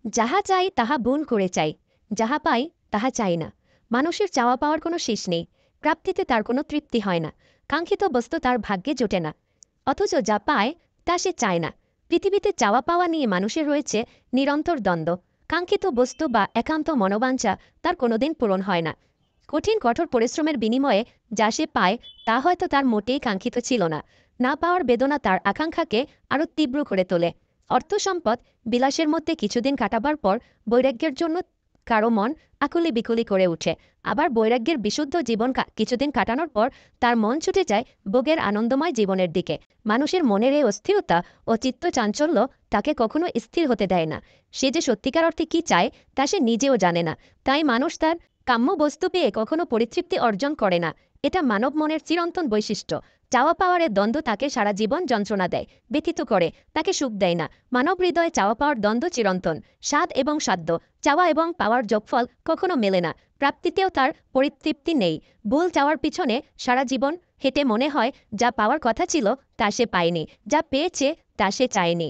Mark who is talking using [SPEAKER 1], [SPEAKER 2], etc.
[SPEAKER 1] যাহা চাই তাহা বুন করে চাই, যাহা পাই তাহা চাই না। মানুষের চাওয়া পাওয়ার কোনো শেষ নেই। প্রাপ্তিতে তার কোনো তৃপ্তি হয় না। কাঙ্ক্ষিত বস্তু তার ভাগ্যে জোটে না। অথচ যা পায় তা সে চায় না। পৃথিবীতে চাওয়া পাওয়া নিয়ে মানুষের রয়েছে নিরন্তর দ্বন্দ্ব। কাঙ্ক্ষিত বস্তু বা একান্ত মনোবাঞ্ছা তার কোনোদিন পূরণ হয় না। কঠিন কঠোর পরিশ্রমের বিনিময়ে যা সে পায় তা হয়তো তার মোটেই কাঙ্ক্ষিত ছিল না। না পাওয়ার বেদনা তার আকাঙ্ক্ষাকে আরও তীব্র করে তোলে। অর্থ সম্পদ বিলাসের মধ্যে কিছুদিন কাটাবার পর বৈরাগ্যের জন্য কারো মন আকুলি বিকুলি করে উঠে। আবার বৈরাগ্যের বিশুদ্ধ জীবন কিছুদিন কাটানোর পর তার মন ছুটে যায় ভোগের আনন্দময় জীবনের দিকে। মানুষের মনের এই অস্থিরতা ও চিত্ত চাঞ্চল্য তাকে কখনো স্থির হতে দেয় না। সে যে সত্যিকার অর্থে কী চায় তা সে নিজেও জানে না। তাই মানুষ তার কাম্য বস্তু পেয়ে কখনো পরিতৃপ্তি অর্জন করে না। এটা মানব মনের চিরন্তন বৈশিষ্ট্য। চাওয়া পাওয়ার দ্বন্দ্ব তাকে সারা জীবন যন্ত্রণা দেয়, ব্যথিত করে, তাকে সুখ দেয় না। মানব হৃদয়ে চাওয়া পাওয়ার দ্বন্দ্ব চিরন্তন। স্বাদ এবং সাধ্য, চাওয়া এবং পাওয়ার যোগফল কখনো মেলে না। প্রাপ্তিতেও তার পরিতৃপ্তি নেই। ভুল চাওয়ার পিছনে সারা জীবন হেঁটে মনে হয় যা পাওয়ার কথা ছিল তা সে পায়নি, যা পেয়েছে তা সে চায়নি।